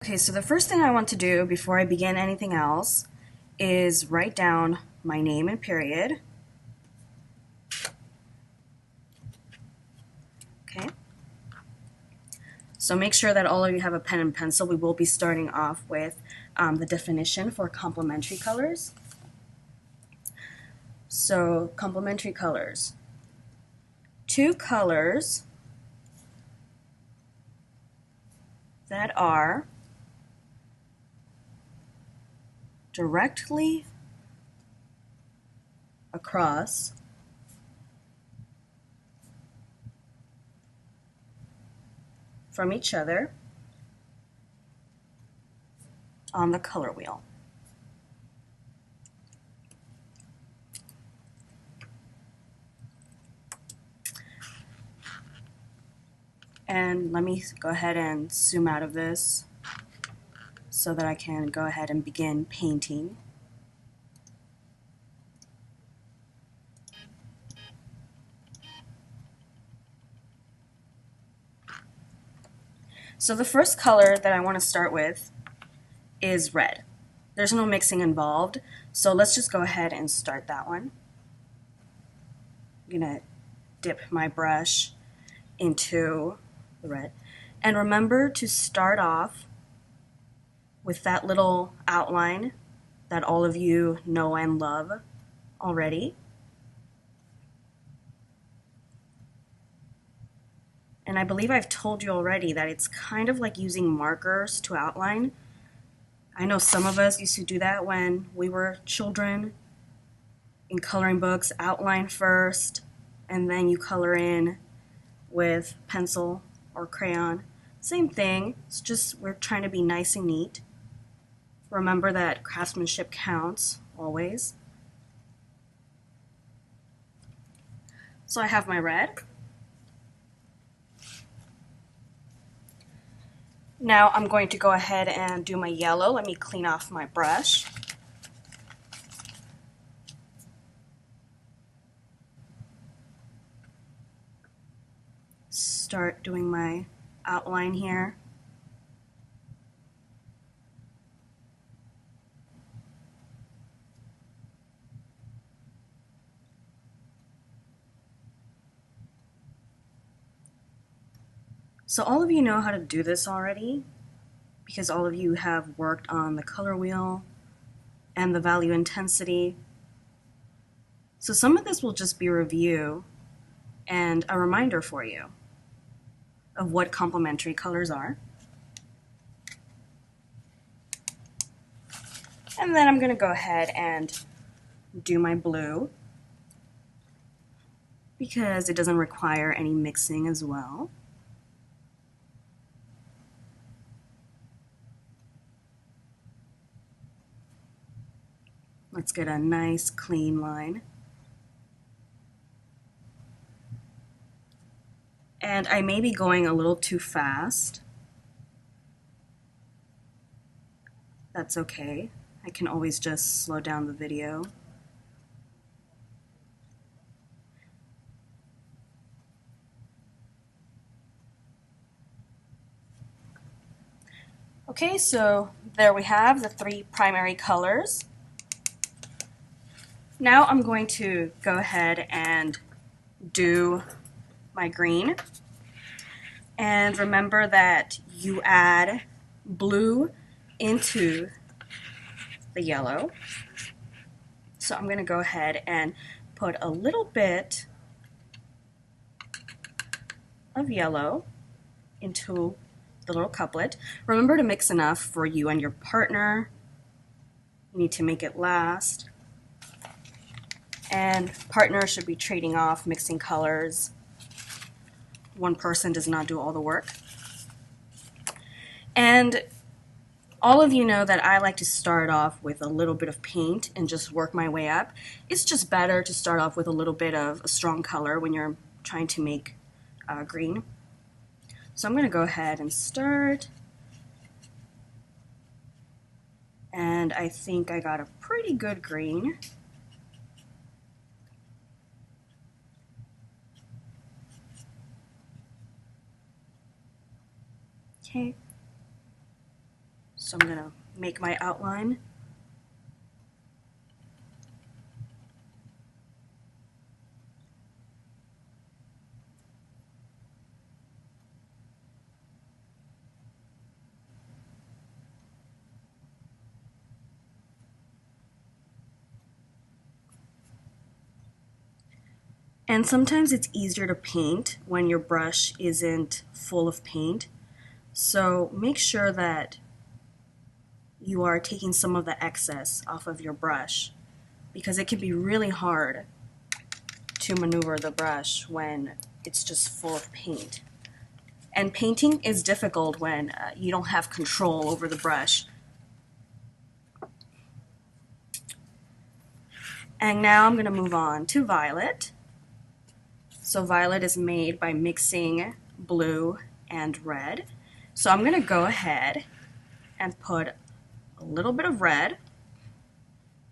Okay, so the first thing I want to do before I begin anything else is write down my name and period. Okay. So make sure that all of you have a pen and pencil. We will be starting off with the definition for complementary colors. So complementary colors. Two colors that are directly across from each other on the color wheel. And let me go ahead and zoom out of this so that I can go ahead and begin painting. So the first color that I want to start with is red. There's no mixing involved, so let's just go ahead and start that one. I'm going to dip my brush into the red. And remember to start off with that little outline that all of you know and love already. And I believe I've told you already that it's kind of like using markers to outline. I know some of us used to do that when we were children in coloring books, outline first, and then you color in with pencil or crayon. Same thing, it's just we're trying to be nice and neat. Remember that craftsmanship counts always. So I have my red. Now I'm going to go ahead and do my yellow. Let me clean off my brush. Start doing my outline here. So all of you know how to do this already because all of you have worked on the color wheel and the value intensity. So some of this will just be review and a reminder for you of what complementary colors are. And then I'm going to go ahead and do my blue because it doesn't require any mixing as well. Let's get a nice clean line. And I may be going a little too fast. That's okay. I can always just slow down the video. Okay, so there we have the three primary colors. Now I'm going to go ahead and do my green. And remember that you add blue into the yellow. So I'm going to go ahead and put a little bit of yellow into the little couplet. Remember to mix enough for you and your partner. You need to make it last. And partners should be trading off, mixing colors. One person does not do all the work. And all of you know that I like to start off with a little bit of paint and just work my way up. It's just better to start off with a little bit of a strong color when you're trying to make green. So I'm going to go ahead and start. And I think I got a pretty good green. Okay. So I'm going to make my outline. And sometimes it's easier to paint when your brush isn't full of paint. So make sure that you are taking some of the excess off of your brush, because it can be really hard to maneuver the brush when it's just full of paint. And painting is difficult when you don't have control over the brush. And now I'm going to move on to violet. So violet is made by mixing blue and red. So I'm going to go ahead and put a little bit of red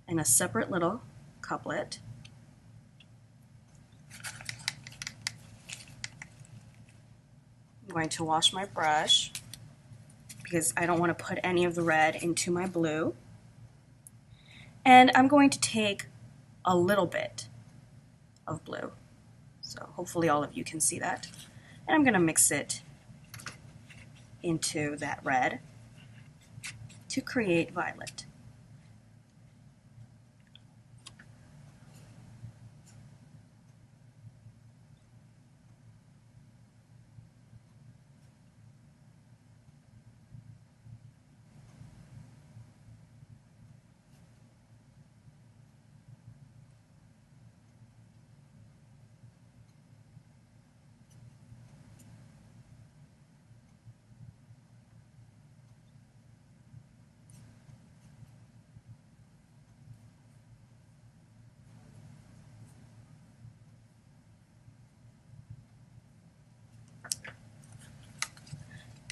in a separate little couplet. I'm going to wash my brush because I don't want to put any of the red into my blue. And I'm going to take a little bit of blue. So hopefully all of you can see that. And I'm going to mix it into that red to create violet.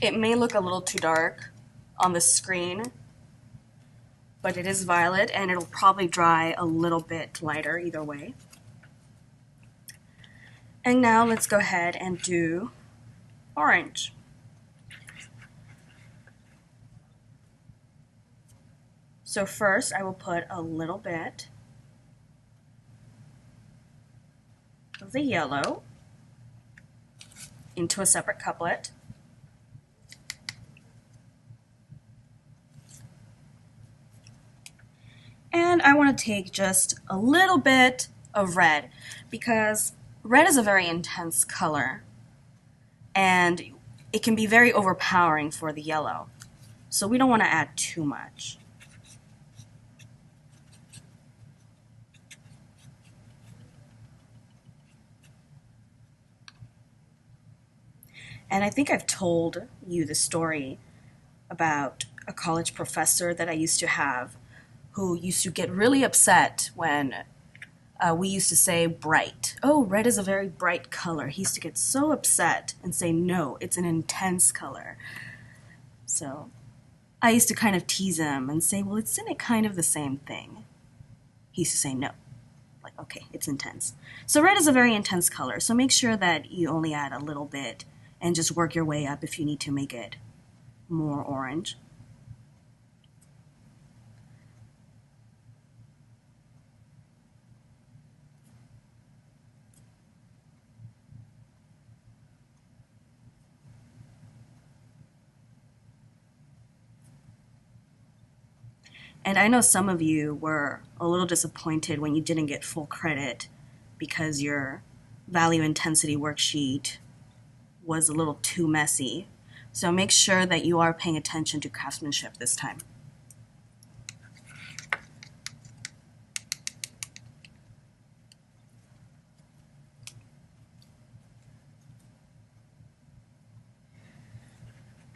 It may look a little too dark on the screen, but it is violet and it'll probably dry a little bit lighter either way. And now let's go ahead and do orange. So first I will put a little bit of the yellow into a separate couplet. And I want to take just a little bit of red because red is a very intense color and it can be very overpowering for the yellow. So we don't want to add too much. And I think I've told you the story about a college professor that I used to have who used to get really upset when we used to say bright. Oh, red is a very bright color. He used to get so upset and say, no, it's an intense color. So I used to kind of tease him and say, well, isn't it kind of the same thing? He used to say no. Like, okay, it's intense. So red is a very intense color. So make sure that you only add a little bit and just work your way up if you need to make it more orange. And I know some of you were a little disappointed when you didn't get full credit because your value intensity worksheet was a little too messy. So make sure that you are paying attention to craftsmanship this time.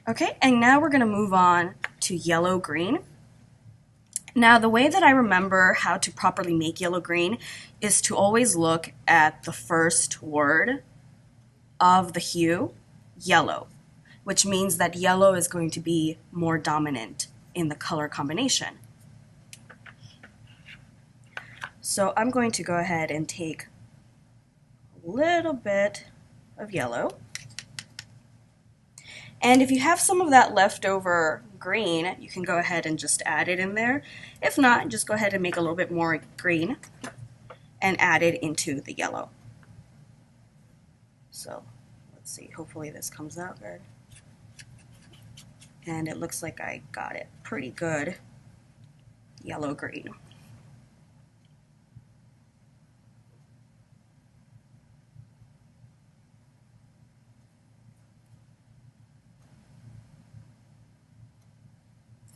Okay, and now we're going to move on to yellow-green. Now, the way that I remember how to properly make yellow-green is to always look at the first word of the hue, yellow, which means that yellow is going to be more dominant in the color combination. So I'm going to go ahead and take a little bit of yellow. And if you have some of that leftover green, you can go ahead and just add it in there. If not, just go ahead and make a little bit more green and add it into the yellow. So let's see, hopefully this comes out good. And it looks like I got it pretty good yellow-green.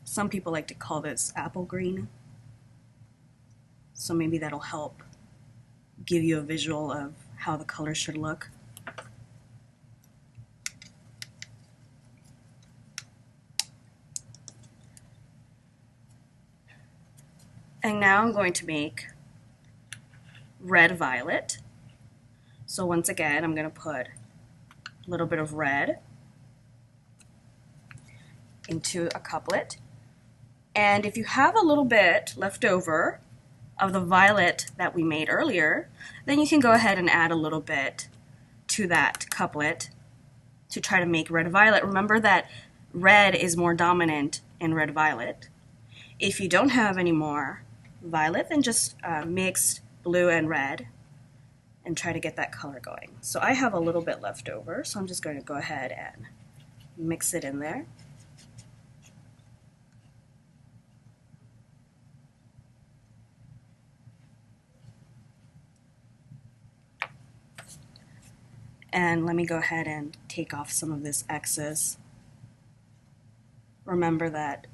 Some people like to call this apple green, so maybe that'll help give you a visual of how the color should look. And now I'm going to make red violet. So once again, I'm going to put a little bit of red into a couplet. And if you have a little bit left over of the violet that we made earlier, then you can go ahead and add a little bit to that couplet to try to make red violet. Remember that red is more dominant in red violet. If you don't have any more violet, then just mix blue and red and try to get that color going. So I have a little bit left over, so I'm just going to go ahead and mix it in there. And let me go ahead and take off some of this excess. Remember that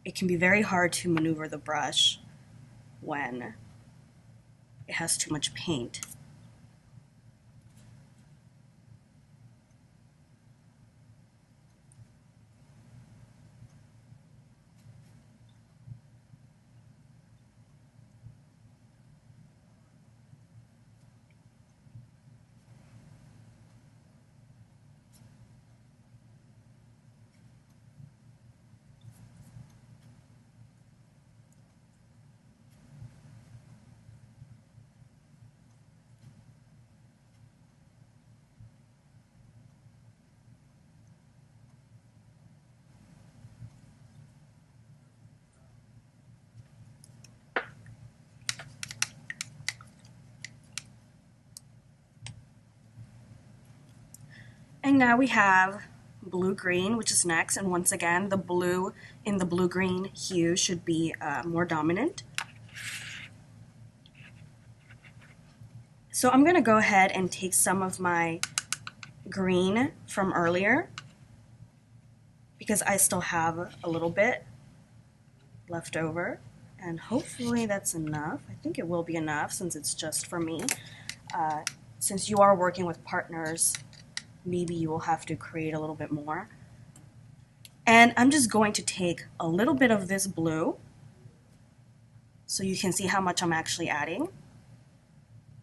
it can be very hard to maneuver the brush when it has too much paint. And now we have blue-green, which is next, and once again, the blue in the blue-green hue should be more dominant. So I'm going to go ahead and take some of my green from earlier, because I still have a little bit left over, and hopefully that's enough. I think it will be enough since it's just for me. Since you are working with partners, maybe you will have to create a little bit more. And I'm just going to take a little bit of this blue so you can see how much I'm actually adding.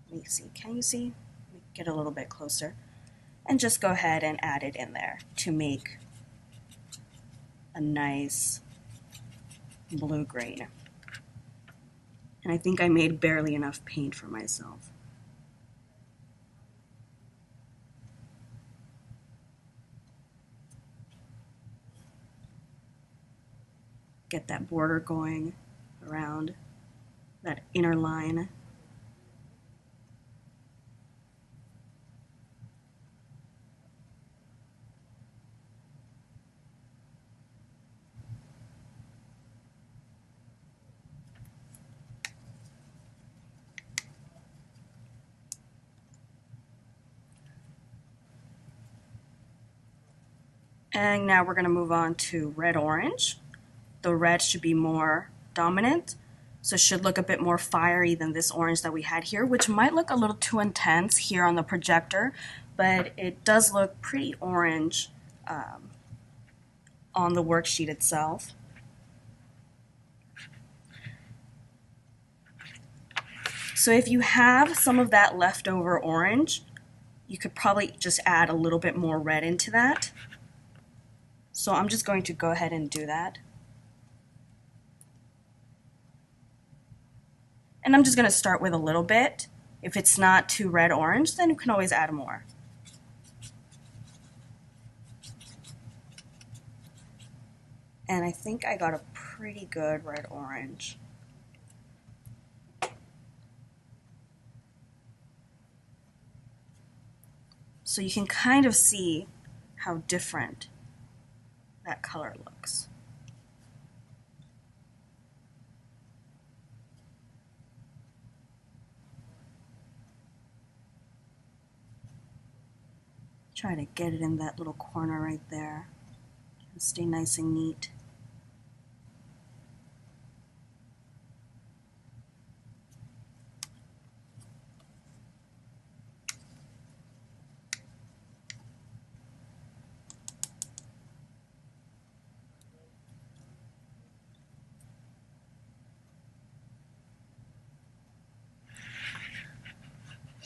Let me see, can you see? Let me get a little bit closer. And just go ahead and add it in there to make a nice blue-green. And I think I made barely enough paint for myself. Get that border going around that inner line. And now we're going to move on to red-orange. The red should be more dominant, so it should look a bit more fiery than this orange that we had here, which might look a little too intense here on the projector, but it does look pretty orange on the worksheet itself. So if you have some of that leftover orange, you could probably just add a little bit more red into that. So I'm just going to go ahead and do that. And I'm just going to start with a little bit. If it's not too red-orange, then you can always add more. And I think I got a pretty good red-orange. So you can kind of see how different that color looks. Try to get it in that little corner right there and stay nice and neat.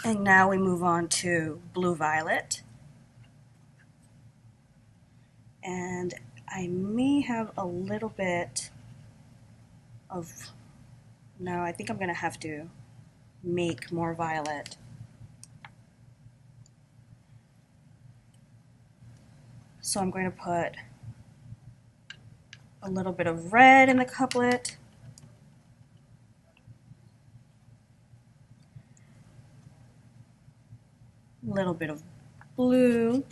And now we move on to blue-violet. And I may have a little bit of, no, I think I'm gonna have to make more violet. So I'm going to put a little bit of red in the couplet. A little bit of blue.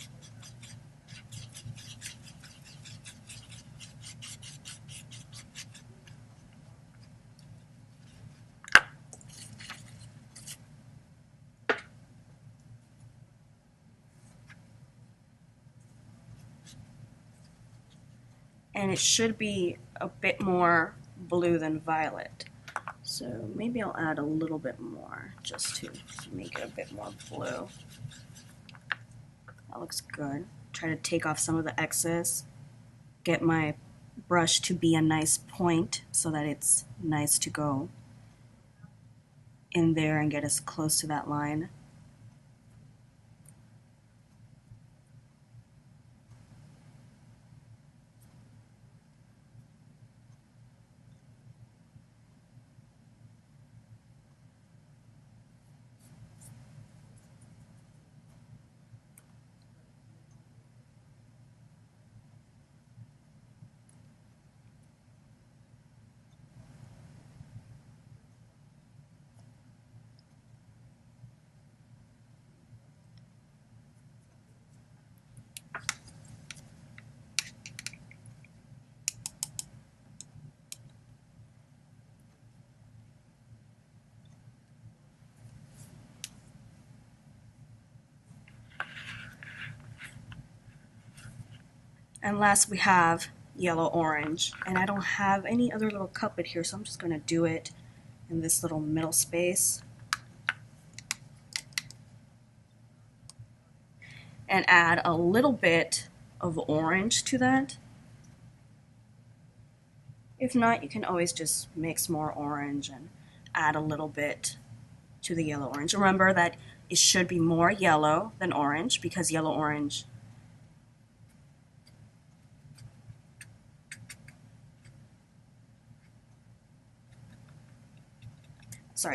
And it should be a bit more blue than violet. So maybe I'll add a little bit more just to make it a bit more blue. That looks good. Try to take off some of the excess. Get my brush to be a nice point so that it's nice to go in there and get as close to that line. And last we have yellow-orange. And I don't have any other little couplet here, so I'm just going to do it in this little middle space. And add a little bit of orange to that. If not, you can always just mix more orange and add a little bit to the yellow-orange. Remember that it should be more yellow than orange because yellow-orange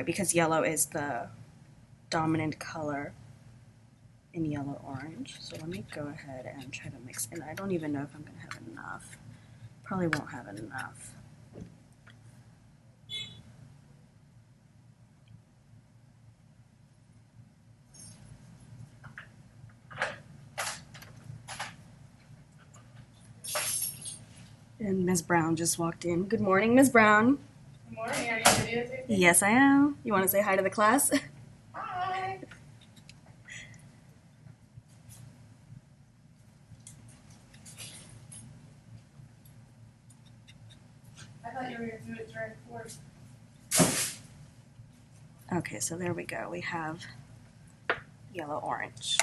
because yellow is the dominant color in yellow-orange. So let me go ahead and try to mix in. I don't even know if I'm going to have enough. Probably won't have enough. And Ms. Brown just walked in. Good morning, Ms. Brown. Good morning. Are you videotaping? Yes, I am. You want to say hi to the class? Hi. I thought you were going to do it during course. Okay, so there we go. We have yellow-orange.